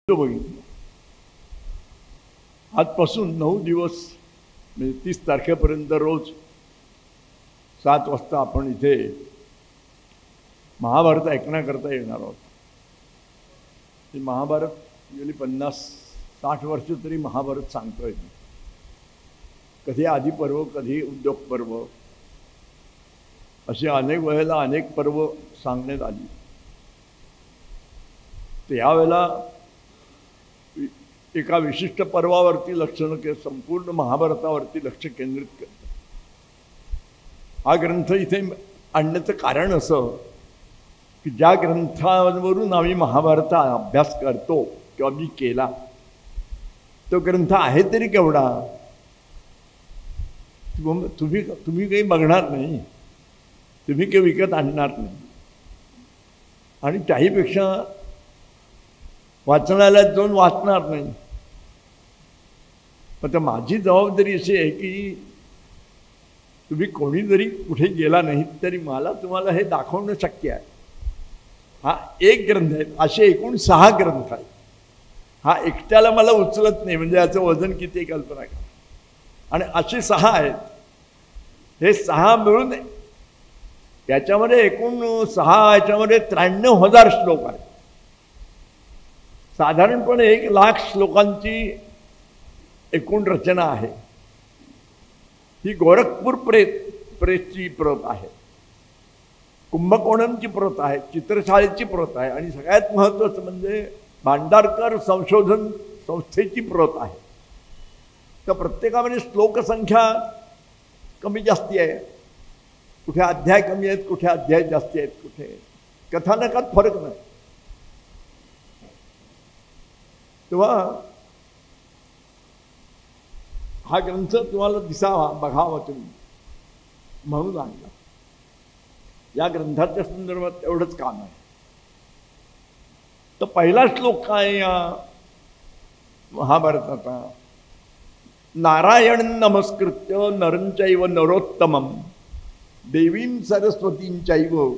बघितलं. आजपासून 9 दिवस म्हणजे 30 तारखेपर्यंत रोज 7 वाजता आपण इथे महाभारत ऐकण्याकरता येणार आहोत. ते महाभारत गेली 50-60 वर्ष तरी महाभारत सांगतोय. कधी आदी पर्व, कधी उद्योग पर्व, असे अनेक वेळेला अनेक पर्व सांगण्यात आली. तर यावेळेला एका विशिष्ट पर्वावरती लक्ष न के संपूर्ण महाभारतावरती लक्ष केंद्रित करतो. हा ग्रंथ इथे आणण्याचं कारण असं की ज्या ग्रंथावरून आम्ही महाभारता अभ्यास करतो किंवा मी केला तो ग्रंथ आहे तरी केवढा. तुम्ही काही बघणार नाही, तुम्ही काही विकत आणणार नाही, आणि त्याहीपेक्षा वाचनालयात जाऊन वाचणार नाही. आता माझी जबाबदारी अशी आहे की तुम्ही कोणी जरी कुठे गेला नाही तरी मला तुम्हाला हे दाखवणं शक्य आहे. हा एक ग्रंथ आहे, असे एकूण 6 ग्रंथ आहेत. हा एकट्याला मला उचलत नाही, म्हणजे याचं वजन किती कल्पना करा. आणि असे 6 आहेत. हे 6 मिळून याच्यामध्ये एकूण 6 याच्यामध्ये 93,000 श्लोक आहेत. साधारणपणे 1,00,000 श्लोकांची एकूण रचना आहे. ही गोरखपूर प्रेसची प्रत आहे, कुंभकोणमची प्रत आहे, चित्रशाळेची प्रत आहे, आणि सगळ्यात महत्त्वाचं म्हणजे भांडारकर संशोधन संस्थेची प्रत आहे. तर प्रत्येकामध्ये श्लोकसंख्या कमी जास्ती आहे. कुठे अध्याय कमी आहेत, कुठे अध्याय जास्ती आहेत, कुठे कथानकात फरक नाही. तेव्हा हा ग्रंथ तुम्हाला दिसावा, बघावा तुम्ही म्हणून आणला. या ग्रंथाच्या संदर्भात एवढंच काम आहे. तर पहिला श्लोक काय या महाभारताचा? नारायण नमस्कृत्य नरंचैव नरोत्तमं देवीं सरस्वतींचैव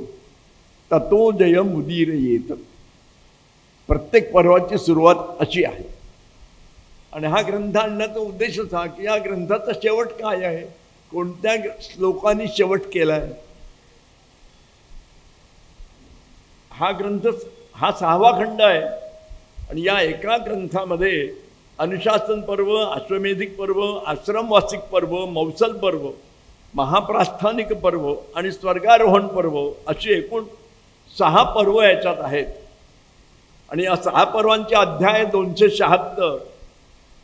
ततो जयमुदीरयेत. प्रत्येक पर्वाची सुरुवात अशी आहे. आणि हा ग्रंथ आणण्याचा उद्देशच हा की या ग्रंथाचा शेवट काय आहे, कोणत्या श्लोकांनी शेवट केला आहे. हा ग्रंथ हा 6वा खंड आहे. आणि या एका ग्रंथामध्ये अनुशासन पर्व, अश्वमेधिक पर्व, आश्रमवासिक पर्व, मौसल पर्व, महाप्रास्थानिक पर्व आणि स्वर्गारोहण पर्व अशी एकूण 6 पर्व याच्यात आहेत. आणि या 6 पर्वांचे अध्याय 276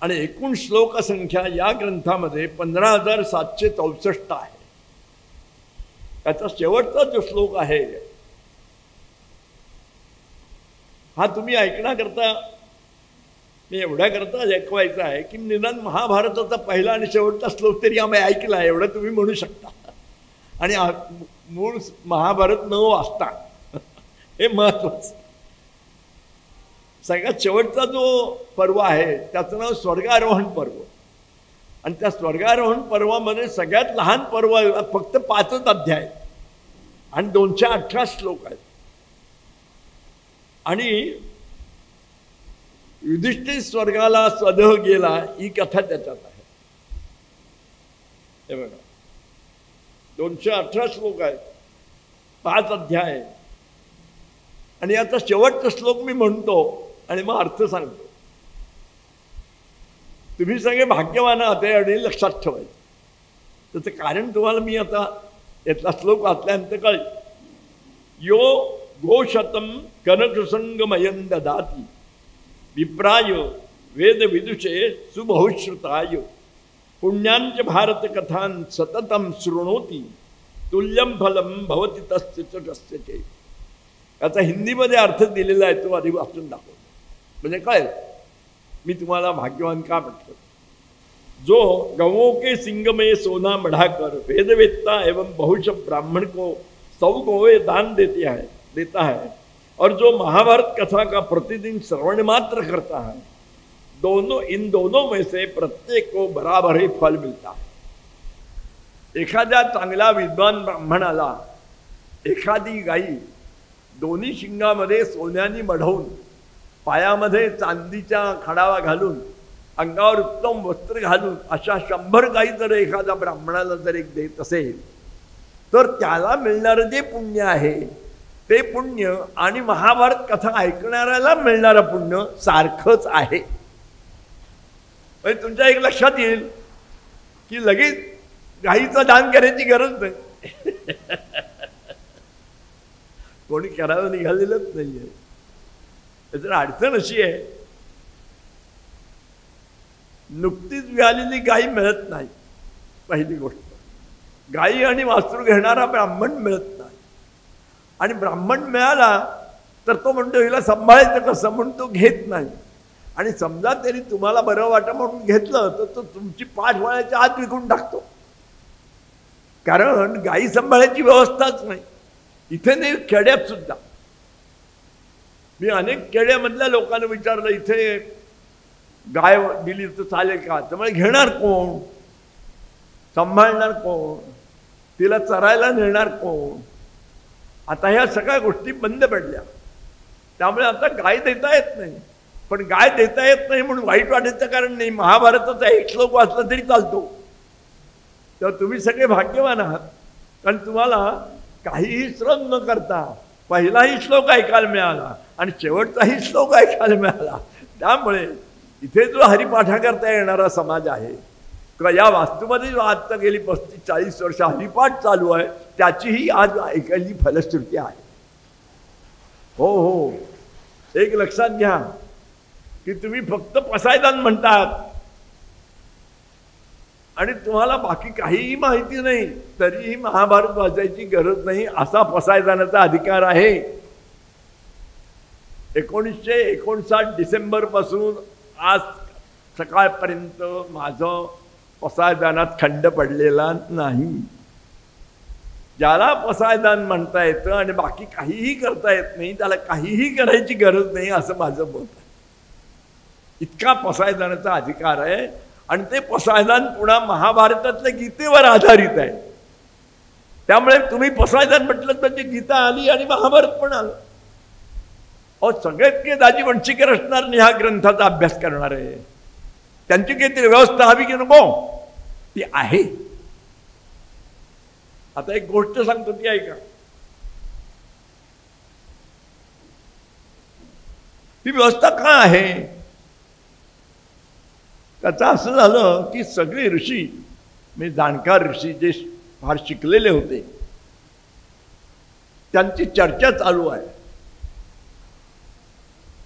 आणि एकूण श्लोक संख्या या ग्रंथामध्ये 15,764 आहे. त्याचा शेवटचा जो श्लोक आहे हा तुम्ही ऐकण्याकरता मी एवढ्याकरता ऐकवायचा आहे की निदान महाभारताचा पहिला आणि शेवटचा श्लोक तरी आम्ही ऐकला आहे एवढं तुम्ही म्हणू शकता. आणि मूळ महाभारत न वाचता हे महत्वाचं. सगळ्यात शेवटचा जो पर्व आहे त्याचं नाव स्वर्गारोहण पर्व. आणि त्या स्वर्गारोहण पर्वामध्ये सगळ्यात लहान पर्व फक्त 5च अध्याय आणि 218 श्लोक आहेत. आणि युधिष्ठिर स्वर्गाला स्वदेह गेला ही कथा त्याच्यात आहे. हे बघा 218 श्लोक आहेत, 5 अध्याय. आणि याचा शेवटचा श्लोक मी म्हणतो आणि मग अर्थ सांगतो. तुम्ही सगळे भाग्यवान आहात आणि लक्षात ठेवायचं. त्याचं कारण तुम्हाला मी आता यातला श्लोक वाचल्यानंतर कळेल. यो गोशतम कनकसंगमयं ददाति विप्राय वेद विदुषे सुबहुश्रुताय पुण्यांच भारत कथान सततम शृणोती तुल्यम फलम भवति तस्य च कस्य च. याचा हिंदीमध्ये अर्थ दिलेला आहे, तो आधी वाचून दाखवतो म्हणजे काय मी तुम्हाला भाग्यवान का म्हटलं. जो गवों के सिंग में सोना बढ़ाकर वेदवेत्ता एवं बहुश ब्राह्मण को 100 गौवे दान देता है और जो महाभारत कथा का प्रतिदिन श्रवण मात्र करता है, इन दोनों में से प्रत्येक को बराबर ही फल मिलता है. एखाद्या चांगल्या विद्वान ब्राह्मणाला एखादी गाई दोन्ही शिंगामध्ये सोन्याने मढवून पायामध्ये चांदीच्या खडावा घालून, अंगावर उत्तम वस्त्र घालून अशा 100 गायी जर एखाद्या ब्राह्मणाला जर एक देत असेल तर त्याला मिळणारं जे पुण्य आहे ते पुण्य आणि महाभारत कथा ऐकणाऱ्याला मिळणारं पुण्य सारखंच आहे. म्हणजे तुमच्या एक लक्षात येईल की लगेच गाईचं दान करायची गरज नाही. कोणी करायला निघालेलंच नाहीये. त्याची अडचण अशी आहे, नुकतीच मिळालेली गाई मिळत नाही. पहिली गोष्ट, गाई आणि वासरू घेणारा ब्राह्मण मिळत नाही. आणि ब्राह्मण मिळाला तर तो म्हणतो हिला सांभाळायचं कसं म्हणून तो घेत नाही. आणि समजा तरी तुम्हाला बरं वाटतं म्हणून घेतलं तर तो तुमची पाठ वळायच्या आत विकून टाकतो. कारण गाई सांभाळायची व्यवस्थाच नाही. इथे नाही, खेड्यात सुद्धा मी अनेक खेड्यामधल्या लोकांना विचारलं इथे गाय दिली तर चालेल का, त्यामुळे घेणार कोण, सांभाळणार कोण, तिला चरायला नेणार कोण. आता ह्या सगळ्या गोष्टी बंद पडल्या. त्यामुळे आता गाय देता येत नाही. पण गाय देता येत नाही म्हणून वाईट वाटायचं कारण नाही. महाभारताचा एक श्लोक वाचला तरी चालतो. तर तुम्ही सगळे भाग्यवान आहात, कारण तुम्हाला काहीही श्रम न करता पहिलाही श्लोक ऐकायला मिळाला आणि शेवटचाही श्लोक ऐकायला मिळाला. त्यामुळे इथे जो हरिपाठा करता येणारा समाज आहे, या वास्तूमध्ये जो आता गेली 35-40 वर्ष हरिपाठ चालू आहे त्याचीही आज ऐकायची फलश्रुती आहे. हो हो, एक लक्षात घ्या की तुम्ही फक्त पसायदान म्हणतात आणि तुम्हाला बाकी काहीही माहिती नाही तरीही महाभारत वाचायची गरज नाही असा पसायदानाचा अधिकार आहे. 1959 डिसेंबर पासून आज सकाळपर्यंत माझं पसायदानात खंड पडलेला नाही. ज्याला पसायदान म्हणता येतं आणि बाकी काहीही करता येत नाही त्याला काहीही करायची गरज नाही असं माझं मत आहे. इतका पसायदानाचा अधिकार आहे आणि ते पसायदान पुन्हा महाभारतातल्या गीतेवर आधारित आहे. त्यामुळे तुम्ही पसायदान म्हटलं म्हणजे गीता आली आणि महाभारत पण आलं. सगळेच के दाजी वंशिकर असणार ह्या ग्रंथाचा अभ्यास करणार आहे. त्यांची काहीतरी व्यवस्था हवी की नको, ती आहे. आता एक गोष्ट सांगतो ती ऐका. ती व्यवस्था का आहे त्याचं असं झालं की सगळे ऋषी म्हणजे जाणकार ऋषी जे फार शिकलेले होते त्यांची चर्चा चालू आहे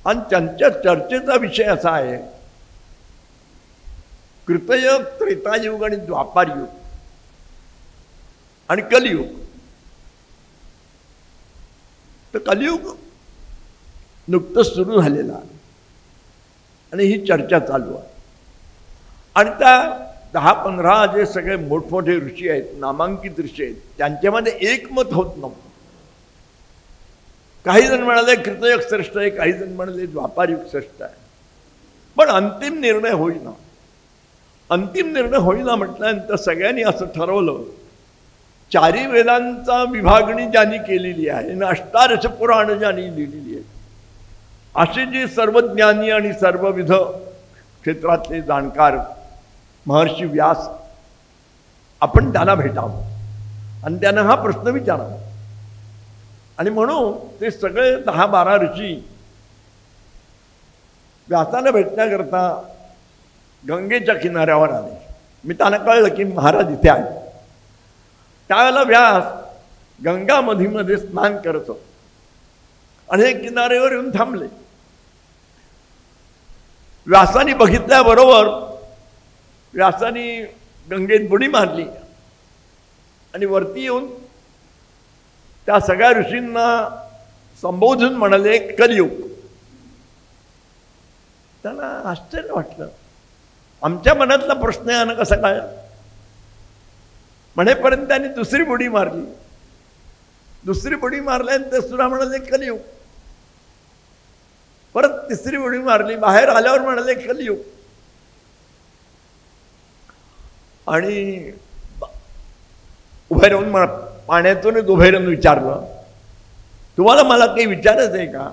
आणि त्यांच्या चर्चेचा विषय असा आहे कृतयुग, त्रेतायुग आणि द्वापारयुग आणि कलियुग. तर कलियुग नुकतंच सुरू झालेलं आहे आणि ही चर्चा चालू आहे. आणि त्या 10-15 जे सगळे मोठमोठे ऋषी आहेत, नामांकित ऋषी आहेत, त्यांच्यामध्ये एकमत होत नव्हतं. काही जण म्हणाले कृतयुग श्रेष्ठ आहे, काही जण म्हणाले द्वापारयुग श्रेष्ठ आहे. पण अंतिम निर्णय होईना. अंतिम निर्णय होईना म्हटल्यानंतर सगळ्यांनी असं ठरवलं, 4 वेदांचा विभागणी ज्यांनी केलेली आहे आणि अष्टादश पुराण ज्यांनी लिहिलेली आहे असे जे सर्वज्ञानी आणि सर्वविध क्षेत्रातले जाणकार महर्षी व्यास, आपण त्यांना भेटावं आणि त्यांना हा प्रश्न विचारावा. आणि म्हणून ते सगळे 10-12 ऋषी व्यासाला भेटण्याकरता गंगेच्या किनाऱ्यावर आले. मी त्यांना कळलं की महाराज इथे आहे. त्यावेळेला व्यास गंगा मध्ये स्नान करत होते आणि हे किनाऱ्यावर येऊन थांबले. व्यासाने बघितल्याबरोबर व्यासाने गंगेत बुडी मारली आणि वरती येऊन त्या सगळ्या ऋषींना संबोधून म्हणाले कलियुग. त्यांना आश्चर्य वाटलं, आमच्या मनातला प्रश्न आहे ना कसा काय म्हणेपर्यंत त्यांनी दुसरी बुडी मारली. दुसरी बुडी मारल्यानंतर सुद्धा म्हणाले कलियुग. परत तिसरी बुडी मारली, बाहेर आल्यावर म्हणाले कलियुग. आणि उभे राहून पाण्यातूनच उभे राहून विचारलं, तुम्हाला मला काही विचारायचं आहे का?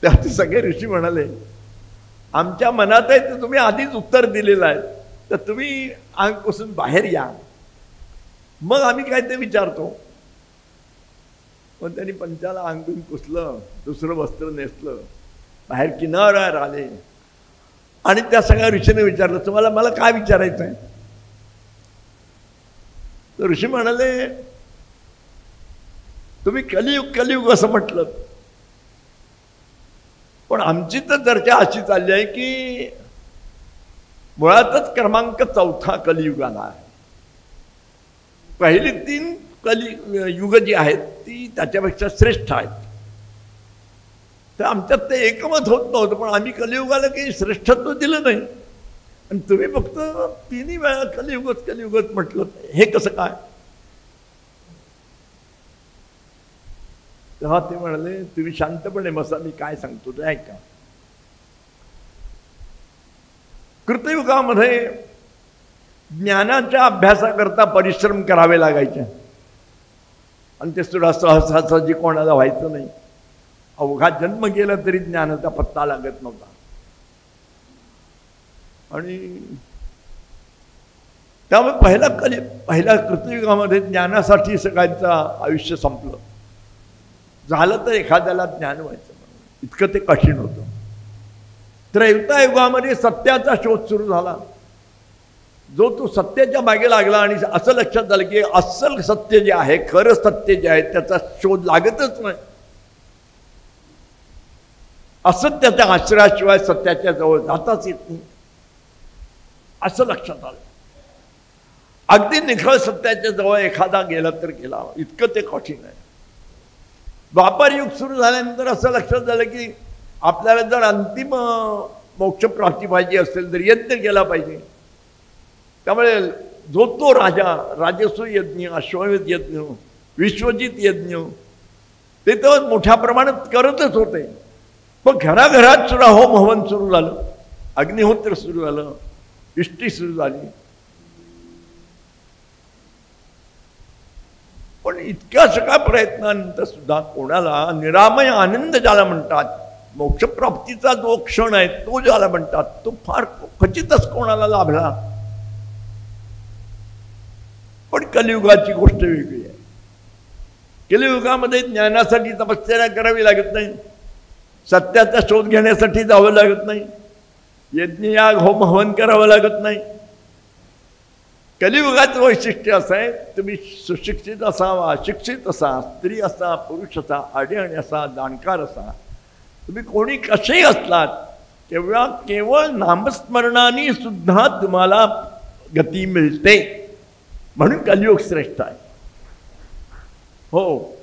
त्यात सगळे ऋषी म्हणाले, आमच्या मनात आहे तर तुम्ही आधीच उत्तर दिलेलं आहे, तर तुम्ही अंग पुसून बाहेर या, मग आम्ही काय ते विचारतो. पण त्यांनी पंचाला अंगून पुसलं, दुसरं वस्त्र नेसलं, बाहेर किनाऱ्यावर आले आणि त्या सगळ्या ऋषीने विचारलं, तुम्हाला मला काय विचारायचं आहे? तर ऋषी म्हणाले, तुम्ही कलियुग कलियुग असं म्हटलं, पण आमची तर चर्चा अशी चालली आहे की मुळातच क्रमांक 4 कलियुगाला आहे. पहिली 3 युग जी आहेत ती त्याच्यापेक्षा श्रेष्ठ आहेत. तर आमच्यात ते एकमत होत नव्हतं, पण आम्ही कलियुगाला काही श्रेष्ठत्व दिलं नाही आणि तुम्ही फक्त 3 वेळा कलियुगच कलियुगच म्हटलं, हे कसं काय? तेव्हा ते म्हणाले, तुम्ही शांतपणे बसा, मी काय सांगतो ते ऐका. कृतयुगामध्ये ज्ञानाच्या अभ्यासाकरता परिश्रम करावे लागायचे आणि ते सुद्धा सहजासहजी कोणाला व्हायचं नाही. अवघा जन्म गेला तरी ज्ञानाचा पत्ता लागत नव्हता. आणि त्यामुळे पहिल्या कृतयुगामध्ये ज्ञानासाठी सगळ्यांचं आयुष्य संपलं. झालं तर एखाद्याला ज्ञान व्हायचं, इतकं ते कठीण होतं. त्रेतायुगामध्ये सत्याचा शोध सुरू झाला. जो तो सत्याच्या मागे लागला आणि असं लक्षात झालं की अस्सल सत्य जे आहे, खरं सत्य जे आहे, त्याचा शोध लागतच नाही. असत्याच्या आश्रयाशिवाय सत्याच्या जवळ जाताच येत नाही असं लक्षात आलं. अगदी निखळ सत्याच्या जवळ एखादा गेला तर गेला, इतकं ते कठीण आहे. द्वापार युग सुरू झाल्यानंतर असं लक्षात झालं की आपल्याला जर अंतिम मोक्ष प्राप्ती पाहिजे असेल तर यज्ञ केला पाहिजे. त्यामुळे जो तो राजा, राजसूय यज्ञ, अश्वमेध यज्ञ, विश्वजित यज्ञ ते तर मोठ्या प्रमाणात करतच होते. पण घराघरात सुद्धा होम हवन सुरू झालं, अग्निहोत्र सुरू झालं, इष्टी सुरू झाली. पण इतक्या सगळ्या प्रयत्नानंतर सुद्धा कोणाला निरामय आनंद ज्याला म्हणतात, मोक्षप्राप्तीचा जो क्षण आहे तो ज्याला म्हणतात, तो फार क्वचितच कोणाला लाभला. पण कलियुगाची गोष्ट वेगळी आहे. कलियुगामध्ये ज्ञानासाठी तपश्चर्या करावी लागत नाही, सत्याचा शोध घेण्यासाठी जावं लागत नाही, यज्ञयाग होम हवन करावं लागत नाही. कलियुगाचं वैशिष्ट्य असं आहे, तुम्ही सुशिक्षित असावा, शिक्षित असा, स्त्री असा, पुरुष असा, अड्याणी असा, जाणकार असा, तुम्ही कोणी कसेही असलात तेव्हा केवळ नामस्मरणाने सुद्धा तुम्हाला गती मिळते. म्हणून कलियुग श्रेष्ठ आहे. हो,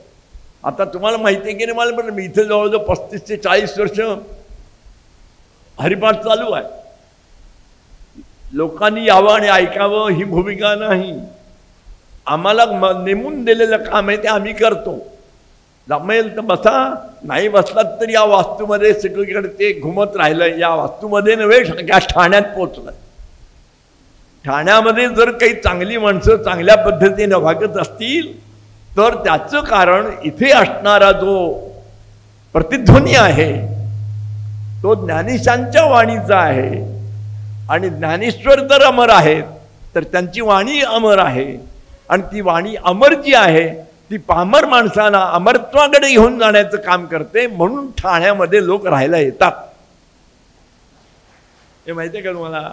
आता तुम्हाला माहिती आहे की नाही मला, पण मी इथे जवळजवळ 35 ते 40 वर्ष हरिपाठ चालू आहे. लोकांनी यावं आणि ऐकावं ही भूमिका नाही. आम्हाला नेमून दिलेलं काम आहे ते आम्ही करतो. जमेल तर बसा, नाही बसलात तर या वास्तूमध्ये सगळीकडे ते घुमत राहिलं. या वास्तूमध्ये नव्हे, या ठाण्यात पोचलं. ठाण्यामध्ये जर काही चांगली माणसं चांगल्या पद्धतीने वागत असतील तर त्याचं कारण इथे असणारा जो प्रतिध्वनी आहे तो ज्ञानेशांच्या वाणीचा आहे. आणि ज्ञानेश्वर जर अमर आहेत तर त्यांची वाणी अमर आहे. आणि ती वाणी अमर जी आहे ती पामर माणसांना अमरत्वाकडे घेऊन जाण्याचं काम करते. म्हणून ठाण्यामध्ये लोक राहायला येतात. हे माहिती आहे का तुम्हाला?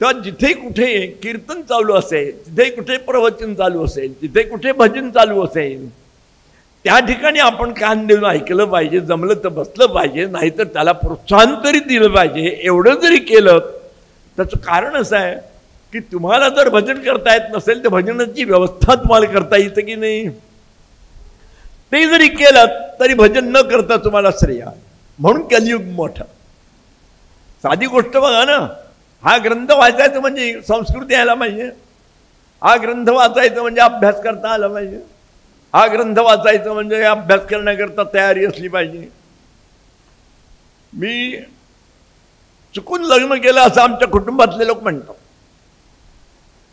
तेव्हा जिथे कुठे कीर्तन चालू असेल, जिथे कुठे प्रवचन चालू असेल, जिथे कुठे भजन चालू असेल, त्या ठिकाणी आपण कान देऊन ऐकलं पाहिजे. जमलं तर बसलं पाहिजे, नाहीतर त्याला प्रोत्साहन तरी दिलं पाहिजे. एवढं जरी केलं त्याचं कारण असं आहे की तुम्हाला जर भजन करता येत नसेल तर भजनाची व्यवस्था तुम्हाला करता येतं की नाही. ते जरी केलं तरी भजन न करता तुम्हाला श्रेय. म्हणून कलियुग मोठा. साधी गोष्ट बघा ना, हा ग्रंथ वाचायचं म्हणजे संस्कृती यायला पाहिजे. हा ग्रंथ वाचायचं म्हणजे अभ्यास करता आला पाहिजे. हा ग्रंथ वाचायचं म्हणजे अभ्यास करण्याकरता तयारी असली पाहिजे. मी चुकून लग्न केलं असं आमच्या कुटुंबातले लोक म्हणतात.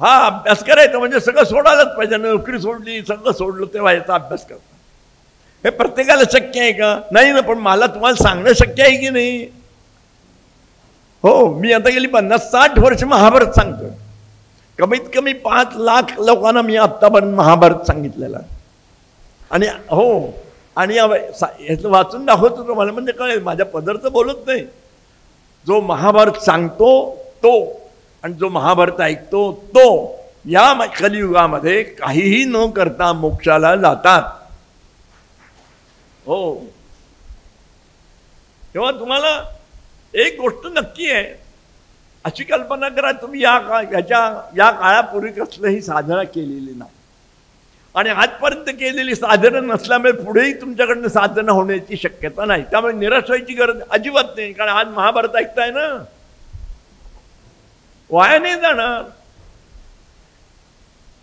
हा अभ्यास करायचा म्हणजे सगळं सोडायलाच पाहिजे. नोकरी सोडली, सगळं सोडलं तेव्हा याचा अभ्यास करता. हे प्रत्येकाला शक्य आहे का? नाही ना, पण मला तुम्हाला सांगणं शक्य आहे की नाही? हो, मी आता गेली 50-60 वर्ष महाभारत सांगतो. कमीत कमी 5 लाख लोकांना मी आत्तापर्यंत महाभारत सांगितलेलं. आणि हो, आणि याचं वाचून दाखवतो तुम्हाला, म्हणजे कळेल. माझ्या पदरचं बोलत नाही. जो महाभारत सांगतो तो आणि जो महाभारत ऐकतो तो या कलियुगामध्ये काहीही न करता मोक्षाला जातात. हो, तेव्हा तुम्हाला एक गोष्ट नक्की आहे, अशी कल्पना करा, तुम्ही या काळापूर्वी कसलंही साधना केलेली नाही आणि आजपर्यंत केलेली साधना नसल्यामुळे पुढेही तुमच्याकडनं साधना होण्याची शक्यता नाही. त्यामुळे निराश व्हायची गरज अजिबात नाही. कारण आज महाभारत ऐकताय ना, वाया नाही जाणार.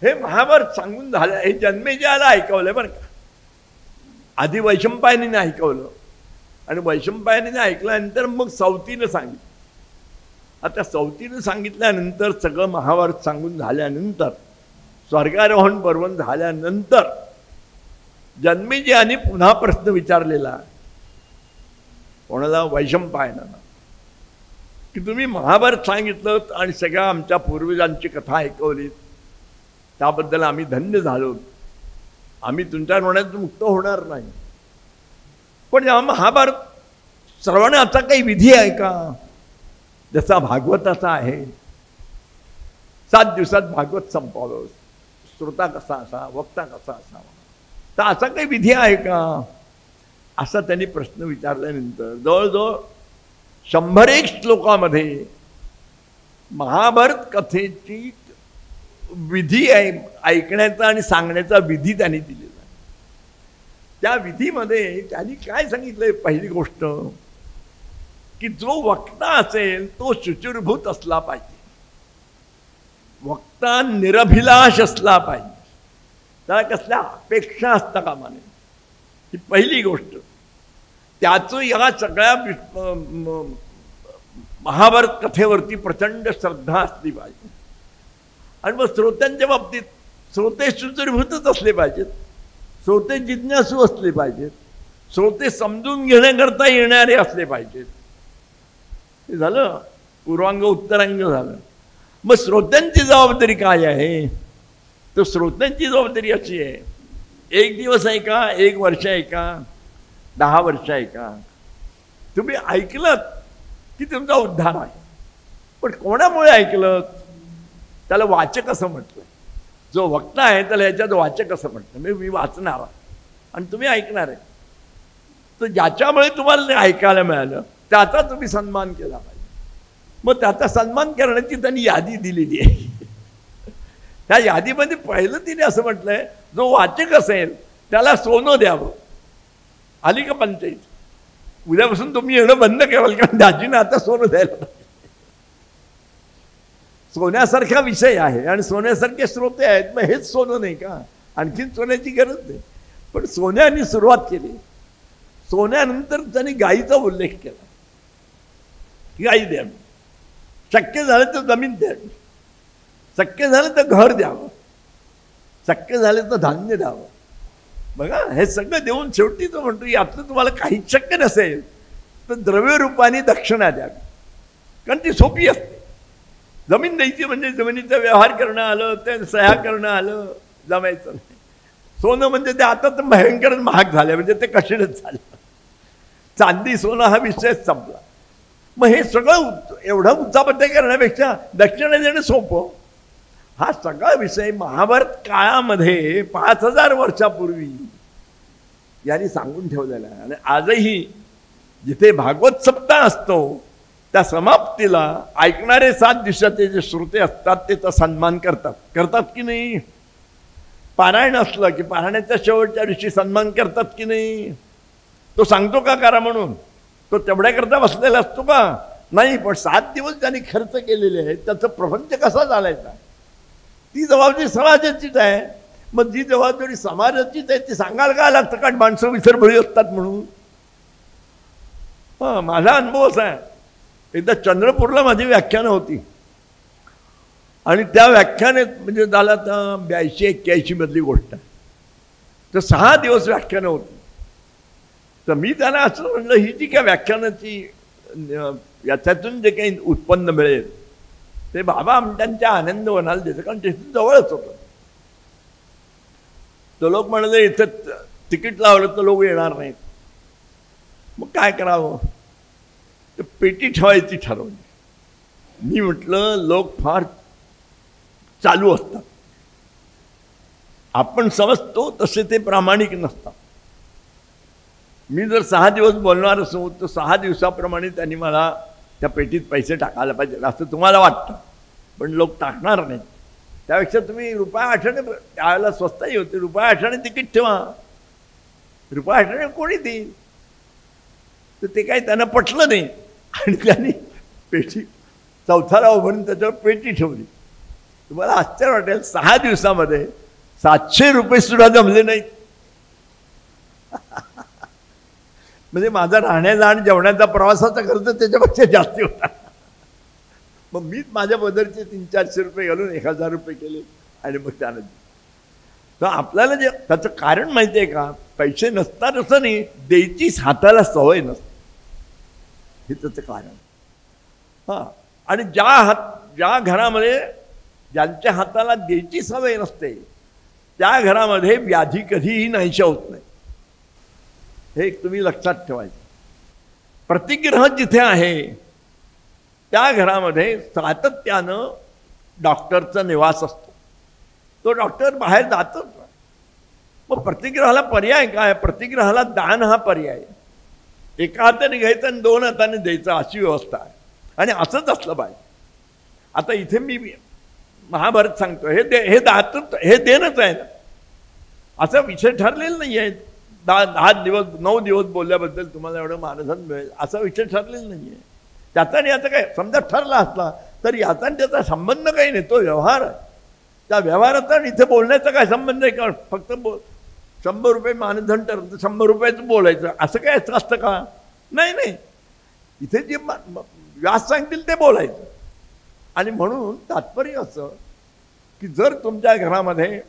हे महाभारत सांगून झालं. हे जन्मेजयाला ऐकवलंय बरं का. आधी वैशंपायनीने ऐकवलं आणि वैशंपायनीने ऐकल्यानंतर मग सवतीनं सांगितलं. आता सवतीनं सांगितल्यानंतर सगळं महाभारत सांगून झाल्यानंतर, स्वर्गारोहण पर्व झाल्यानंतर जन्मेजयाने पुन्हा प्रश्न विचारलेला कोणाला? वैशंपायनाला, की तुम्ही महाभारत सांगितलं आणि सगळ्या आमच्या पूर्वजांची कथा ऐकवली, त्याबद्दल आम्ही धन्य झालो. आम्ही तुमच्या ऋणातून मुक्त होणार नाही. पण या महाभारत श्रवणाचा काही विधी आहे का? जसा भागवताचा आहे, 7 दिवसात भागवत संपवावं, श्रोता कसा असा, वक्ता कसा असावा, तर असा काही विधी आहे का? असा त्यांनी प्रश्न विचारल्यानंतर जवळजवळ 101 श्लोकामध्ये महाभारत कथेची विधी आहे, ऐकण्याचा आणि सांगण्याचा विधी त्यांनी दिलेला. त्या विधीमध्ये त्यांनी काय सांगितलंय? पहिली गोष्ट की जो वक्ता असेल तो शुचिर्भूत असला पाहिजे. वक्ता निरभिलाष असला पाहिजे. त्याला कसल्या अपेक्षा असता कामा नये. ही पहिली गोष्ट. त्याचं या सगळ्या महाभारत कथेवरती प्रचंड श्रद्धा असली पाहिजे. आणि मग श्रोत्यांच्या बाबतीत श्रोते शुचिर्भूतच असले पाहिजेत. श्रोते जिज्ञासू असले पाहिजेत. श्रोते समजून घेण्याकरता येणारे असले पाहिजेत. हे झालं पूर्वांग उत्तरांग झालं. मग श्रोत्यांची जबाबदारी काय आहे? तर श्रोत्यांची जबाबदारी अशी आहे, 1 दिवस आहे का, 1 वर्ष आहे का, 10 वर्ष आहे का, तुम्ही ऐकलं की तुमचा उद्धार आहे. पण कोणामुळे ऐकलं? त्याला वाचक असं म्हटलं. जो वक्ता आहे त्याला याच्यात वाचक असं म्हटलं. मी वाचणार आणि तुम्ही ऐकणार आहे. तर ज्याच्यामुळे तुम्हाला ऐकायला मिळालं त्याचा तुम्ही सन्मान केला पाहिजे. मग त्याचा सन्मान करण्याची त्यांनी यादी दिलेली आहे. त्या यादीमध्ये पहिलं तिने असं म्हटलंय, जो वाचक असेल त्याला सोनं द्यावं. आली का पंचायत? उद्यापासून तुम्ही येणं बंद कराल, कारण दाजीनं आता सोनं द्यायला पाहिजे. सोन्यासारखा विषय आहे आणि सोन्यासारखे श्रोते आहेत. मग हेच सोनं नाही का? आणखीन सोन्याची गरज नाही. पण सोन्याने सुरुवात केली. सोन्यानंतर त्यांनी गायीचा उल्लेख केला. गायी द्यावी, शक्य झालं तर जमीन द्यावी, शक्य झालं तर घर द्यावं, शक्य झालं तर धान्य द्यावं. बघा, हे सगळं देऊन शेवटी तो म्हणतो यातलं तुम्हाला काहीच शक्य नसेल तर द्रव्य रूपाने दक्षिणा द्यावी. कारण ती सोपी असते. जमीन द्यायची म्हणजे जमिनीचा व्यवहार करणं आलं, ते सह्या करणं आलं, जमायचं नाही. सोनं म्हणजे ते आता तर भयंकर महाग झालं, म्हणजे ते कठीणच झालं. चांदी सोनं हा विषयच संपला. मग हे सगळं एवढं उच्चापत्य करण्यापेक्षा दक्षिणा देणं सोपं. हा सगळा विषय महाभारत काळामध्ये 5000 वर्षापूर्वी यांनी सांगून ठेवलेला आहे. आणि आजही जिथे भागवत सप्ताह असतो त्या समाप्तीला ऐकणारे 7 दिवसाचे जे श्रोते असतात त्याचा सन्मान करतात की नाही? पारायण असलं की पारायणाच्या शेवटच्या दिवशी सन्मान करतात की नाही? तो सांगतो का करा म्हणून? तो तेवढ्याकरता बसलेला असतो का? नाही. पण 7 दिवस त्यांनी खर्च केलेले आहेत, त्याचा प्रपंच कसा चालायचा ती जबाबदारी समाजाचीच आहे. मग जी जबाबदारी समाजाचीच आहे ती सांगायला काय लागतं? कारण माणसं विसरभोळी असतात म्हणून. माझा अनुभव असा आहे, एकदा चंद्रपूरला माझी व्याख्यानं होती आणि त्या व्याख्यानेत म्हणजे झाला तर 82-81 मधली गोष्ट आहे. तर 6 दिवस व्याख्यानं होती तर मी त्याला असं म्हणलं, ही जी काय व्याख्यानाची याच्यातून जे काही उत्पन्न मिळेल ते बाबा त्यांच्या आनंदवनाला देतं, कारण तिथून जवळच होतं. तो लोक म्हणाले इथं तिकीट लावलं तर लोक येणार नाहीत, मग काय करावं, तर पेटी ठेवायची ठरवली. मी म्हटलं लोक फार चालू असतात, आपण समजतो तसे ते प्रामाणिक नसतात. मी जर 6 दिवस बोलणार असो तर 6 दिवसाप्रमाणे त्यांनी मला त्या पेटीत पैसे टाकायला पाहिजे असं तुम्हाला वाटतं, पण लोक टाकणार नाही. त्यापेक्षा तुम्ही ₹8 त्यावेळेला स्वस्तही होते, ₹8 तिकीट ठेवा, ₹8 कोणी देईल. तर ते काही त्यांना पटलं नाही आणि त्यांनी पेटी चौथाला उभारून त्याच्यावर पेटी ठेवली. तुम्हाला आश्चर्य वाटेल, 6 दिवसामध्ये ₹700 सुद्धा जमले नाहीत. म्हणजे माझा राहण्याचा आणि जेवणाचा प्रवासाचा खर्च त्याच्यापेक्षा जास्त होता. मग मीच माझ्या बदलचे ₹300-400 घालून ₹1000 केले आणि मग त्यानं. तर आपल्याला जे त्याचं कारण माहिती आहे का, पैसे नसतात असं नाही, द्यायचीच हाताला सवय नसते, हे त्याचं कारण. हां, आणि ज्या घरामध्ये ज्यांच्या हाताला द्यायची सवय नसते त्या घरामध्ये व्याधी कधीही नाहीशा होत नाही, हे तुम्ही लक्षात ठेवायचं. प्रतिग्रह जिथे आहे त्या घरामध्ये सातत्यानं डॉक्टरचा निवास असतो, तो डॉक्टर बाहेर जातच. मग प्रतिग्रहाला पर्याय काय, प्रतिग्रहाला दान हा पर्याय. एका हाताने घ्यायचं आणि 2 हाताने द्यायचं अशी व्यवस्था आहे, आणि असंच असलं पाहिजे. आता इथे मी महाभारत सांगतो, हे दातृत्व, हे देणंच आहे ना, असा विषय ठरलेला नाही आहे. 10 दिवस 9 दिवस बोलल्याबद्दल तुम्हाला एवढं मानधन मिळेल असा विषय ठरलेला नाही आहे. त्याचा आणि याचा काय समजा ठरला असला तर याचा आणि त्याचा संबंध काही नाही, तो व्यवहार आहे. त्या व्यवहाराचा आणि इथे बोलण्याचा काय संबंध आहे का, फक्त ₹100 मानधन ठरतं, ₹100 बोलायचं असं काय असतं का, नाही नाही, इथे जे व्यास सांगतील ते बोलायचं. आणि म्हणून तात्पर्य असं की जर तुमच्या घरामध्ये,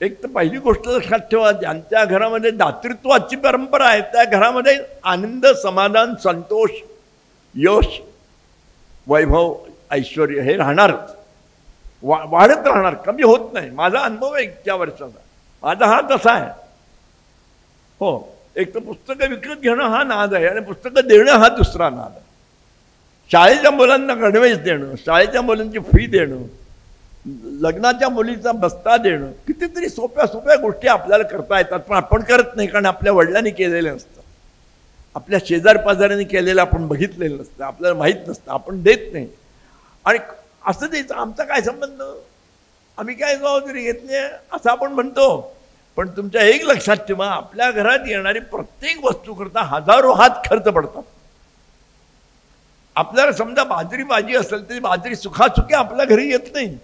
एक तर पहिली गोष्ट लक्षात ठेवा, ज्यांच्या घरामध्ये दातृत्वाची परंपरा आहे त्या घरामध्ये आनंद, समाधान, संतोष, यश, वैभव, ऐश्वर हे राहणारच, वाढत राहणार, कमी होत नाही. माझा अनुभव आहे 1 वर्षाचा, माझा हा तसा आहे. हो, एक तर पुस्तकं विकत घेणं हा नाद आहे आणि पुस्तकं देणं हा दुसरा नाद आहे. शाळेच्या मुलांना गणवेश देणं, शाळेच्या मुलांची फी देणं, लग्नाच्या मुलीचा बस्ता देणं, कितीतरी सोप्या सोप्या गोष्टी आपल्याला करता येतात, पण आपण करत नाही, कारण आपल्या वडिलांनी केलेलं नसतं, आपल्या शेजारपाजाऱ्यांनी केलेलं आपण बघितलेलं नसतं, आपल्याला माहीत नसतं, आपण देत नाही. आणि असं द्यायचं, आमचा काय संबंध, आम्ही काय जबाबदारी घेतली असं आपण म्हणतो. पण तुमच्या एक लक्षात ठेवा, आपल्या घरात येणारी प्रत्येक वस्तू करता हजारो हात खर्च पडतात. आपल्याला समजा बाजरी भाजी असेल तरी बाजरी सुखासुखी आपल्या घरी येत नाही,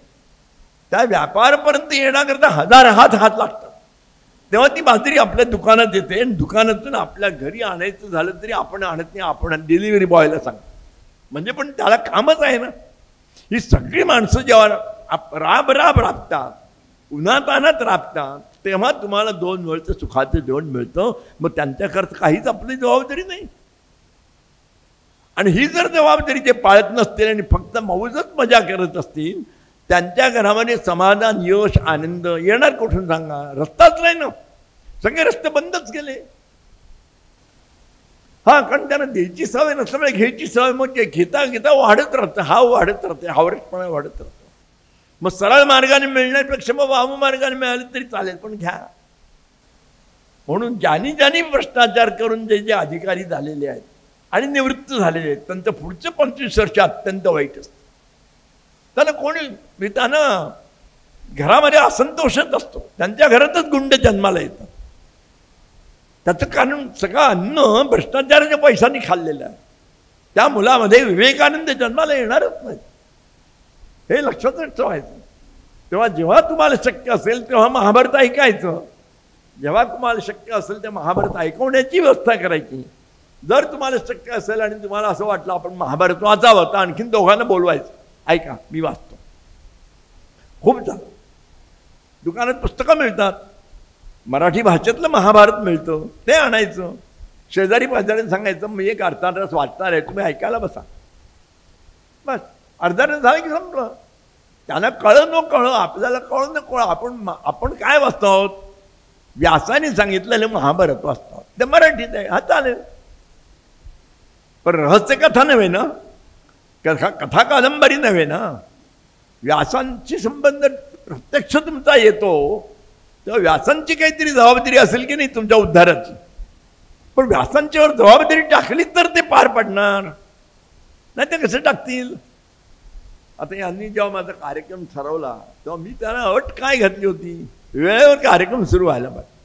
त्या व्यापारापर्यंत येण्याकरता 1000 हात लागतात. तेव्हा ती बाजरी आपल्या दुकानात येते आणि दुकानातून आपल्या घरी आणायचं झालं तरी आपण आणत नाही, आपण डिलिव्हरी बॉयला सांगतो. म्हणजे पण त्याला कामच आहे ना. ही सगळी माणसं जेव्हा राब राबतात, उन्हातानात राबतात, तेव्हा तुम्हाला 2 वेळचं सुखाचं जेवण मिळतं. मग त्यांच्याकरता काहीच आपली जबाबदारी नाही. आणि ही जर जबाबदारी ते पाळत नसतील आणि फक्त मौजच मजा करत असतील, त्यांच्या घरामध्ये समाधान, यश, आनंद येणार कुठून सांगा. रस्ताच नाही ना, सगळे रस्ते बंदच केले. हा, कारण त्यांना द्यायची सवय नसल्यामुळे घ्यायची सवय, मग ते घेता घेता वाढत राहतं, वाढत राहते, हावरटपणा वाढत राहतो. मग सरळ मार्गाने मिळण्यापेक्षा मग वाम मार्गाने मिळाले तरी चालेल, पण घ्या. म्हणून ज्यांनी भ्रष्टाचार करून जे अधिकारी झालेले आहेत आणि निवृत्त झालेले आहेत, त्यांचं पुढचं 25 वर्ष अत्यंत वाईट असतं. त्याला कोणी, त्यांना घरामध्ये असंतोषच असतो, त्यांच्या घरातच गुंड जन्माला येतात. त्याचं कारण सगळं अन्न भ्रष्टाचाराच्या पैशांनी खाल्लेलं आहे. त्या मुलामध्ये विवेकानंद जन्माला येणारच नाही, हे लक्षातच ठेवायचं. तेव्हा जेव्हा तुम्हाला शक्य असेल तेव्हा महाभारत ऐकायचं, जेव्हा तुम्हाला शक्य असेल ते महाभारत ऐकवण्याची व्यवस्था करायची. जर तुम्हाला शक्य असेल आणि तुम्हाला असं वाटलं आपण महाभारत वाचावं, तर आणखीन दोघांना बोलवायचं, ऐका मी वाचतो. खूप झालं, दुकानात पुस्तकं मिळतात, मराठी भाषेतलं महाभारत मिळतं, ते आणायचं. शेजारी पाजारी सांगायचं मी एक अर्धा तास वाचणार आहे, तुम्ही ऐकायला बसा. बस अर्धा तास झालं की संपलं. त्यांना कळलं न कळलं, आपल्याला कळलं न कळलं, आपण काय वाचतो आहोत? व्यासाने सांगितलेलं महाभारत वाचतो आहोत. ते मराठीत आहे, हा चालेल. पण रहस्य कथा नव्हे ना, कथा कादंबरी नव्हे ना. व्यासांची संबंध प्रत्यक्ष तुमचा येतो, तेव्हा व्यासांची काहीतरी जबाबदारी असेल की नाही तुमच्या उद्धाराची. पण व्यासांच्यावर जबाबदारी टाकली तर ते पार पडणार, नाही ते कसं टाकतील? आता यांनी जेव्हा माझा कार्यक्रम ठरवला तेव्हा मी त्यांना अट काय घातली होती? वेळेवर कार्यक्रम सुरू व्हायला पाहिजे.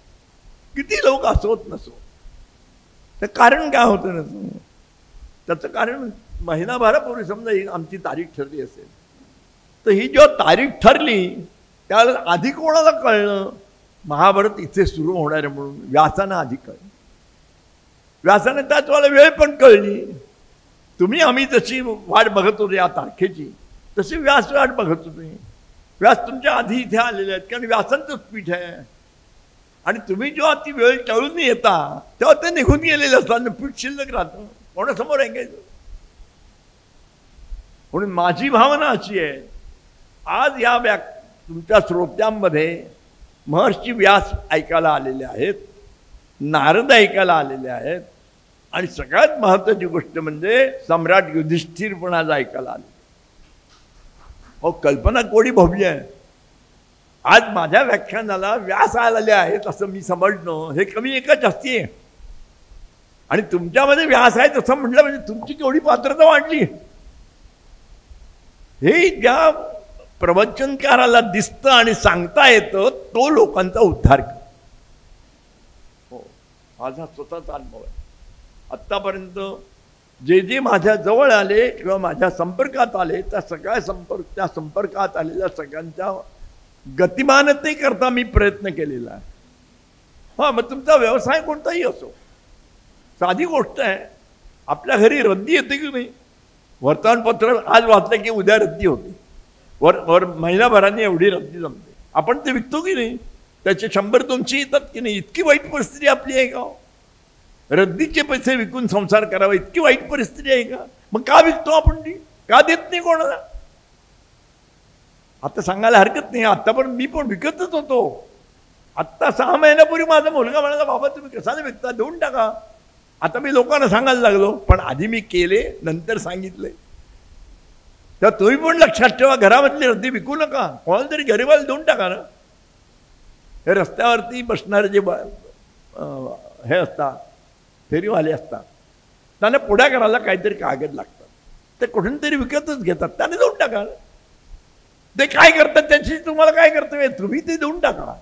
किती लोक असोत नसो, तर कारण काय होतं नसो, त्याचं कारण महिनाभरापूर्वी समजा ही आमची तारीख ठरली असेल, तर ही जेव्हा तारीख ठरली त्यावेळेला आधी कोणाला कळलं महाभारत इथे सुरू होणार आहे म्हणून? व्यासानं आधी कळलं. व्यासाने त्याच वेळेला वेळ पण कळली. तुम्ही आम्ही जशी वाट बघत होतो या तारखेची, तशी व्यास वाट बघत होते. व्यास तुमच्या आधी इथे आलेले आहेत, कारण व्यासांचंच पीठ आहे. आणि तुम्ही जेव्हा ती वेळ टळून येता तेव्हा ते निघून गेलेले असतात, पीठ शिल्लक राहतं, कोणासमोर ऐकायचं. म्हणून माझी भावना अशी आहे, आज या तुमच्या श्रोत्यांमध्ये महर्षी व्यास ऐकायला आलेले आहेत, नारद ऐकायला आलेले आहेत, आणि सगळ्यात महत्त्वाची गोष्ट म्हणजे सम्राट युधिष्ठिर पण आज ऐकायला आले. हो, कल्पना कोडी भव्य आहे. आज माझ्या व्याख्यानाला व्यास आलेले आहेत असं मी समजणं हे कमी आहे का जास्ती आहे? आणि तुमच्यामध्ये व्यास आहे तसं म्हटलं म्हणजे तुमची केवढी पात्रता वाढली. हे ज्या प्रवचनकाराला दिसतं आणि सांगता येतं तो लोकांचा उद्धार करतो. हो, माझा स्वतःचा अनुभव आहे. आत्तापर्यंत जे जे माझ्या जवळ आले किंवा माझ्या संपर्कात आले त्या सगळ्या संपर्कात आलेल्या सगळ्यांच्या गतिमानतेकरता मी प्रयत्न केलेला आहे. हां, मग तुमचा व्यवसाय कोणताही असो, साधी गोष्ट आहे. आपल्या घरी रद्दी येते की नाही? वर्तमानपत्र आज वाचलं की उद्या रद्दी होते, वर महिनाभराने एवढी रद्दी जमते. आपण ते विकतो की नाही? त्याचे 100-200 येतात की नाही? इतकी वाईट परिस्थिती आपली आहे का? रद्दीचे पैसे विकून संसार करावा इतकी वाईट परिस्थिती आहे का? मग का विकतो आपण? ती का देत नाही कोणाला? आता सांगायला हरकत नाही, आता पण मी पण विकतच होतो. आत्ता 6 महिन्यापूर्वी माझा मुलगा म्हणाला, बाबा तुम्ही कशाने विकता, देऊन टाका. आता मी लोकांना सांगायला लागलो, पण आधी मी केले नंतर सांगितले. तर तुम्ही पण लक्षात ठेवा, घरामधली रद्दी विकू नका, कोणाला तरी गरीबाला देऊन टाका ना. हे रस्त्यावरती बसणारे जे हे असतात, फेरीवाले असतात, त्यांना पुढ्या करायला काहीतरी कागद लागतात, ते कुठून तरी विकतच घेतात, त्याने देऊन टाका. ते काय करतात त्याची तुम्हाला काय कर्तव्य? तुम्ही ते देऊन टाका.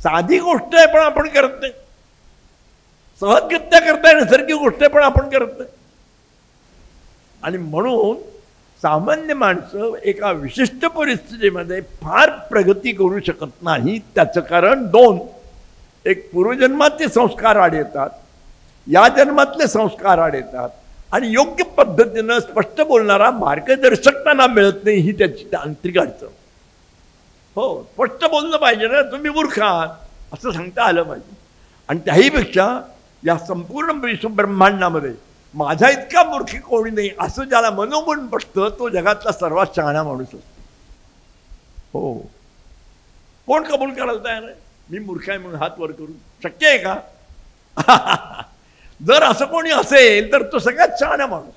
साधी गोष्ट आहे पण आपण करत नाही. सहजगत्या करताय, नैसर्गिक गोष्ट आहे पण आपण करत नाही. आणि म्हणून सामान्य माणसं एका विशिष्ट परिस्थितीमध्ये फार प्रगती करू शकत नाही. त्याचं कारण 2. एक पूर्वजन्मातले संस्कार आड येतात, या जन्मातले संस्कार आड येतात, आणि योग्य पद्धतीनं स्पष्ट बोलणारा मार्गदर्शक त्यांना मिळत नाही, ही त्याची तांत्रिक अडचण. हो, स्पष्ट बोललं पाहिजे ना, तुम्ही मूर्ख आहात असं सांगता आलं पाहिजे. आणि त्याहीपेक्षा या संपूर्ण विश्वब्रह्मांडामध्ये माझा इतका मूर्ख कोणी नाही असं ज्याला मनोमन पटतं तो जगातला सर्वात शहाणा माणूस असतो. हो, कोण कबूल करायला तयार आहे मी मूर्ख आहे म्हणून? हात वर करून शक्य आहे का? जर असं कोणी असेल तर तो सगळ्यात शहाणा माणूस.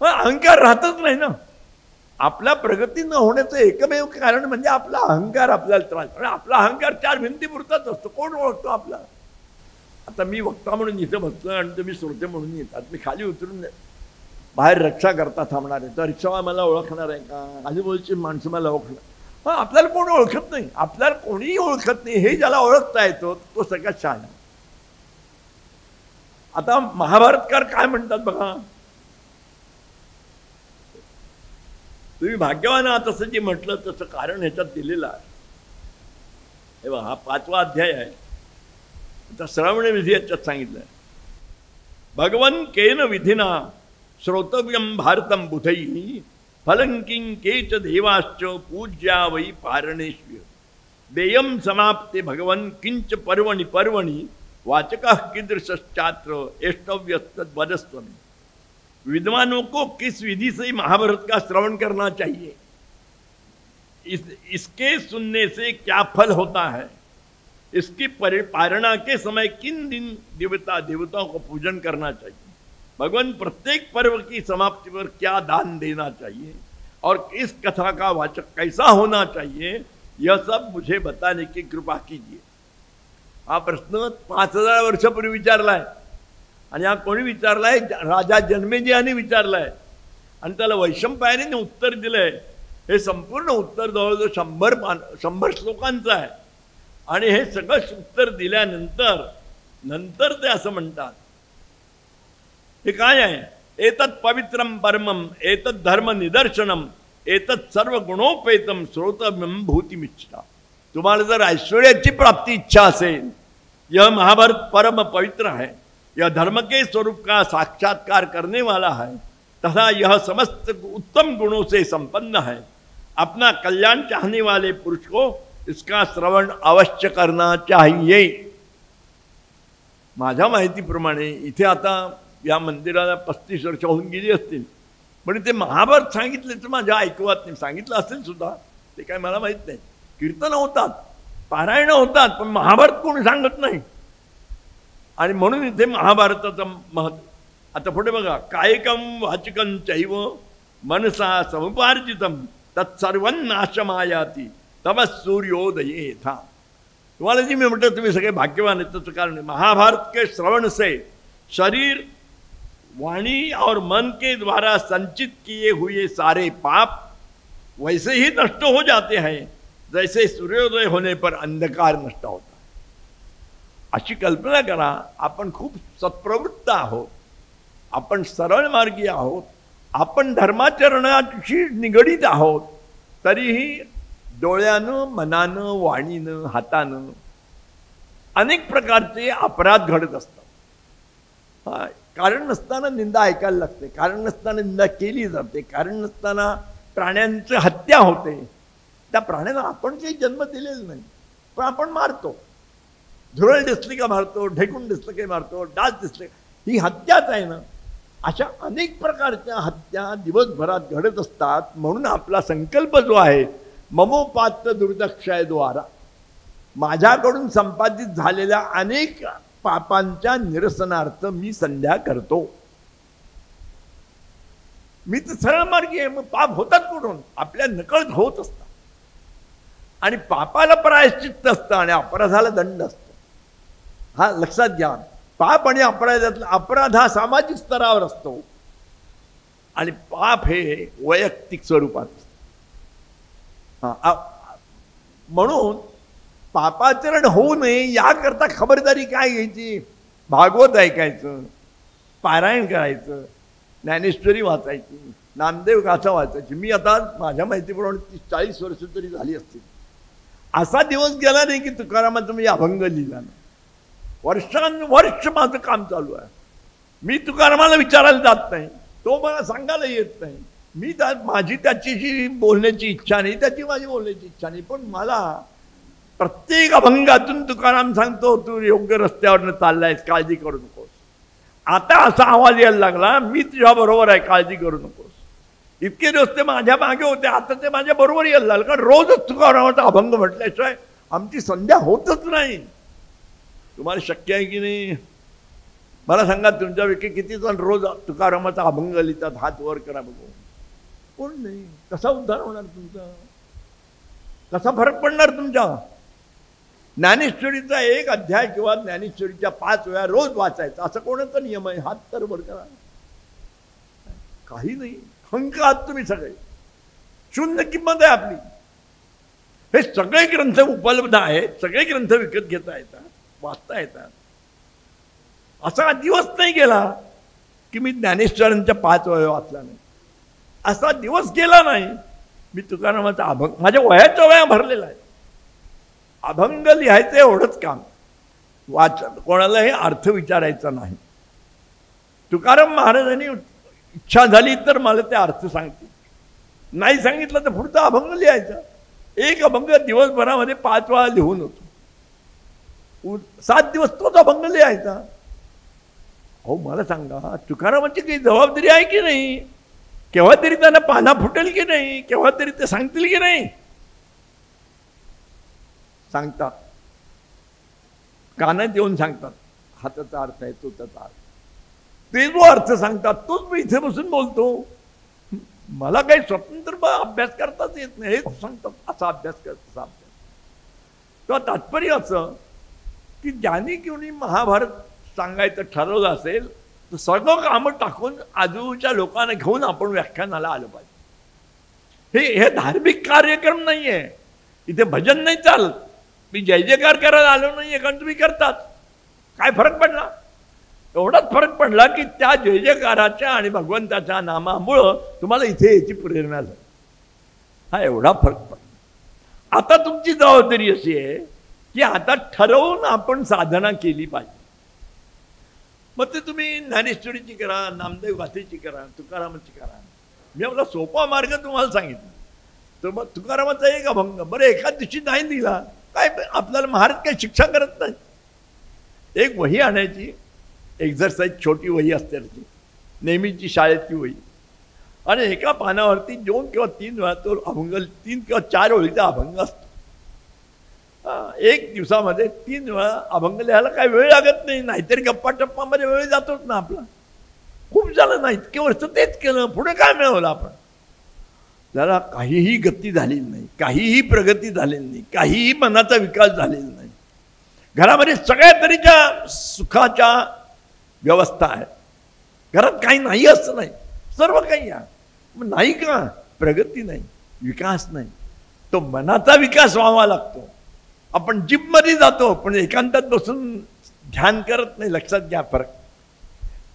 अहंकार राहतच नाही ना. आपला प्रगती न होण्याचं एकमेव कारण म्हणजे आपला अहंकार आपल्याला त्रास. आपला अहंकार 4 भिंतीपुरताच असतो. कोण ओळखतो आपला? आता मी वक्ता म्हणून इथं बसलो आणि तुम्ही श्रोते म्हणून येतात. मी खाली उतरून बाहेर रिक्षा करता थांबणार आहे, तर रिक्षावाला मला ओळखणार आहे का? आजूबाजूची माणसं मला ओळखणार? आपल्याला कोण ओळखत नाही. आपल्याला कोणीही ओळखत नाही. हे ज्याला ओळखता येतो तो सगळ्यात शहाणा. आता महाभारतकार काय म्हणतात बघा, तुम्ही भाग्यवान आहात असं जे म्हटलं तसं कारण ह्याच्यात दिलेलं आहे. हे बघा, हा 5वा अध्याय आहे. आता श्रवण विधी याच्यात सांगितलंय. भगवन केन विधिना श्रोतव्यम भारतम बुधैः फलंकिं केच देवाश्च पूज्या वै पारणेश्वर देयम समाप्ते भगवन किंच पर्वणि पर्वणि वाचक कीदृशात्र एष्टव्यस्तवदस्वमी। विद्वानों को किस विधि से महाभारत का श्रवण करना चाहिए, इसके सुनने से क्या फल होता है, इसकी पारणा के समय किन दिन देवताओं को पूजन करना चाहिए, भगवान प्रत्येक पर्व की समाप्ति पर क्या दान देना चाहिए और इस कथा का वाचक कैसा होना चाहिए, यह सब मुझे बताने की कृपा कीजिए। हा प्रश्न 5000 वर्षापूर्वी विचारलाय आणि हा कोणी विचारलाय? राजा जन्मेजयाने विचारलाय आणि त्याला वैशंपायनाने उत्तर दिलंय। हे संपूर्ण उत्तर जवळजवळ 100 श्लोकांचं आहे आणि हे सगळं उत्तर दिल्यानंतर ते असं म्हणतात, हे काय आहे? एतत् पवित्रम परमम एतत् धर्म निदर्शनम एतत् सर्व गुणोपेतम श्रोतव्यम भूतिमिच्छा। तुम्हाला जर ऐश्वर्याची प्राप्ति इच्छा असेल, यह महाभारत परम पवित्र है, यह धर्म के स्वरूप का साक्षात्कार करने वाला है तथा यह समस्त उत्तम गुणों से संपन्न है। अपना कल्याण चाहने वाले पुरुष को इसका श्रवण अवश्य करना चाहिए। माझ्या माहितीप्रमाणे इथे आता या मंदिराला 35 वर्ष होऊन गेली असतील, पण ते महाभारत सांगितल्याचं माझ्या ऐकवात नाही। सांगितलं असेल सुद्धा, ते काय मला माहित नाही। कीर्तन होतात, पारायण होतात, पण महाभारत कोणी सांगत नाही। आणि म्हणून इथे महाभारताचं महत्व। आता पुढे बघा, कायकम वाचकं चैव मनसा समुपार्जितम तत्सर्वं नाशमायाति तम सूर्योदये था। तुम्हाला जी मी म्हटलं तुम्ही सगळे भाग्यवान आहेत, त्याचं कारण महाभारत के श्रवण से शरीर, वाणी और मन के द्वारा संचित किए हुए सारे पाप वैसे ही नष्ट हो जाते हैं जैसे सूर्योदय होने पर अंधकार नष्ट होता। अशी कल्पना करा, आपण खूप सत्प्रवृत्त आहोत, आपण सरळ मार्गी आहोत, आपण धर्माचरणाशी निगडीत आहोत, तरीही डोळ्यानं, मनानं, वाणीनं, हातानं अनेक प्रकारचे अपराध घडत असतात। कारण नसताना निंदा ऐकायला लागते, कारण नसताना निंदा केली जाते, कारण नसताना प्राण्यांची हत्या होते। त्या प्राण्याला आपण काही जन्म दिलेला नाही, पण आपण मारतो। झुरळ दिसली का मारतो, ढेकून दिसलं काही मारतो, डास दिसले, ही हत्याच आहे ना। अशा अनेक प्रकारच्या हत्या दिवसभरात घडत असतात। म्हणून आपला संकल्प जो आहे, ममोपात्त दुर्दक्षाय द्वारा, माझ्याकडून संपादित झालेल्या अनेक पापांच्या निरसनार्थ मी संध्या करतो। मी तर सरळ मार्गी आहे, मग पाप होतात कुठून? आपल्या नकळत होत असतात। आणि पापाला प्रायश्चित्त असतं आणि अपराधाला दंड असतो। हा लक्षात घ्या। पाप आणि अपराधातला अपराध हा सामाजिक स्तरावर असतो आणि पाप हे वैयक्तिक स्वरूपात असतं। म्हणून पापाचरण होऊ नये याकरता खबरदारी काय घ्यायची? भागवत ऐकायचं, पारायण करायचं, ज्ञानेश्वरी वाचायची, नामदेव गाथा वाचायची। मी आता माझ्या माहितीप्रमाणे 40 वर्ष तरी झाली असतील, असा दिवस गेला नाही की तुकारामाचा मी अभंग लिहिला नाही। वर्षानुवर्ष माझं काम चालू आहे। मी तुकारामाला विचारायला जात नाही, तो मला सांगायला येत नाही। मी माझी त्याची बोलण्याची इच्छा नाही, त्याची माझी बोलण्याची इच्छा नाही, पण मला प्रत्येक अभंगातून तुकाराम सांगतो, तू योग्य रस्त्यावरनं चाललायस, काळजी करू नकोस। आता असा आवाज यायला लागला, मी तुझ्या बरोबर आहे, काळजी करू नकोस। इतके दिवस ते माझ्या मागे होते, आता ते माझ्या बरोबर यायला लागलं, कारण रोजच तुकारामाचा अभंग म्हटल्याशिवाय आमची संध्या होतच नाही। तुम्हाला शक्य आहे की नाही? मला सांगा, तुमच्यापैकी किती जण रोज तुकारामाचा अभंग लिहितात? हात वर करा बघू। कोण नाही। कसा उद्धार होणार तुमचा? कसा फरक पडणार तुमच्या? ज्ञानेश्वरीचा 1 अध्याय किंवा ज्ञानेश्वरीच्या 5 वेळा रोज वाचायचा, असं कोणाचा नियम आहे? हात तर वर करा। काही नाही, खंक आहात तुम्ही सगळे, शून्य किंमत आहे आपली। हे सगळे ग्रंथ उपलब्ध आहेत, सगळे ग्रंथ विकत घेता येतात, वाचता येतात। असा दिवस नाही गेला की मी ज्ञानेश्वरांच्या 5 वेळा वाचला नाही, असा दिवस गेला नाही मी तुकारामाचा अभंग, माझ्या वयाच्या वया भरलेला आहे। अभंग लिहायचं एवढंच काम, कोणाला हे अर्थ विचारायचा नाही। तुकाराम महाराजांनी इच्छा झाली तर मला ते अर्थ सांगतील, नाही सांगितलं तर पुढचा अभंग लिहायचा। एक अभंग दिवसभरामध्ये 5 वेळा लिहून होतो। 7 दिवस तोच अभंग लिहायचा. अहो मला सांगा, तुकारामांची काही जबाबदारी आहे की नाही? केव्हा तरी त्यांना पाना फुटेल की नाही? केव्हा तरी ते सांगतील की नाही? सांगतात, कानात येऊन सांगतात, हाताचा अर्थ आहे तो त्याचा अर्थ. ते जो अर्थ सांगतात तोच मी इथे बसून बोलतो. मला काही स्वतंत्र अभ्यास करताच येत नाही. हेच सांगतात, असा अभ्यास कर, तसा अभ्यास. तेव्हा तात्पर्य असं की ज्यांनी कोणी महाभारत सांगायचं ठरवलं असेल तर सगळं कामं टाकून आजूबाजूच्या लोकांना घेऊन आपण व्याख्यानाला आलं पाहिजे. हे धार्मिक कार्यक्रम नाही आहे. इथे भजन नाही चालत. मी जय जयकार करायला आलो नाही कारण तुम्ही करतात. काय फरक पडला? एवढाच फरक पडला की त्या जय जयकाराच्या आणि भगवंताच्या नामामुळं तुम्हाला इथे याची प्रेरणा झाली. हा एवढा फरक पडला. आता तुमची जबाबदारी अशी आहे की आता ठरवून आपण साधना केली पाहिजे. मग ते तुम्ही ज्ञानेश्वरीची करा, नामदेव गाथेची करा, तुकारामाची करा. मी आपला सोपा मार्ग तुम्हाला सांगितला. तर मग तुकारामाचा एक अभंग बरं एका दिवशी नाही दिला काय, आपल्याला महाराज काही शिक्षा करत नाही. एक वही आणायची, एक्झरसाईज छोटी वही असते त्याची, नेहमीची शाळेची वही, आणि एका पानावरती 2 किंवा 3 वेळा तो अभंग, 3 किंवा 4 ओळीचा अभंग असतो. एक दिवसामध्ये 3 वेळा अभंग लिहायला काही वेळ लागत नाही. नाहीतरी गप्पा टप्पामध्ये वेळ जातोच ना आपला. खूप झालं नाही, इतके वर्ष तेच केलं, पुढे काय मिळवलं आपण? जरा काहीही गती झालेली नाही, काहीही प्रगती झालेली नाही, काहीही मनाचा विकास झालेला नाही. घरामध्ये सगळ्या तऱ्हेच्या सुखाच्या व्यवस्था आहे. घरात काही नाही असं नाही, सर्व काही आहे. मग नाही का? प्रगती नाही, विकास नाही. तो मनाचा विकास व्हावा लागतो. आपण जिममध्ये जातो पण एकांतात बसून ध्यान करत नाही. लक्षात घ्या फरक.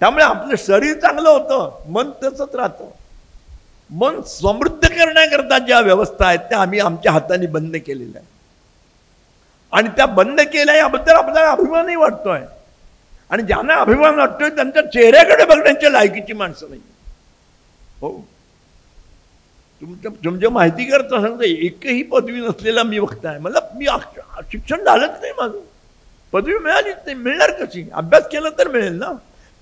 त्यामुळे आपलं शरीर चांगलं होतं, मन तसंच राहतं. मन समृद्ध करण्याकरता ज्या व्यवस्था आहेत त्या आम्ही आमच्या हाताने बंद केलेल्या आहेत. आणि त्या बंद केल्या याबद्दल आपल्याला अभिमानही वाटतोय. आणि ज्यांना अभिमान वाटतोय त्यांच्या चेहऱ्याकडे बघण्याच्या लायकीची माणसं नाही. हो, तुमच्या माहिती करता सांगता एकही पदवी नसलेला मी बघताय. मला मी शिक्षण झालंच नाही, माझं पदवी मिळालीच नाही. मिळणार कशी? अभ्यास केला तर मिळेल ना,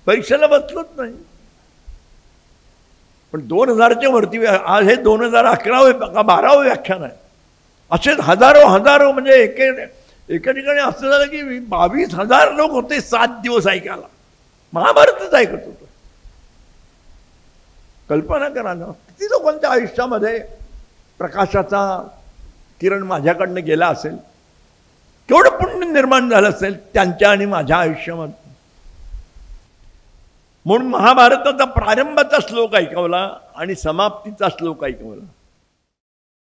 परीक्षेला बसलोच नाही. पण 2000च्या वरती आज हे 2011 का 12वं व्याख्यान आहे. असे हजारो म्हणजे एका ठिकाणी असं झालं की 22,000 लोक होते 7 दिवस ऐकायला. महाभारतच ऐकत होतो. कल्पना करा ना, किती लोकांच्या आयुष्यामध्ये प्रकाशाचा किरण माझ्याकडनं गेला असेल, केवढं पुण्य निर्माण झालं असेल त्यांच्या आणि माझ्या आयुष्यामध्ये. म्हणून महाभारताचा प्रारंभाचा श्लोक ऐकवला आणि समाप्तीचा श्लोक ऐकवला.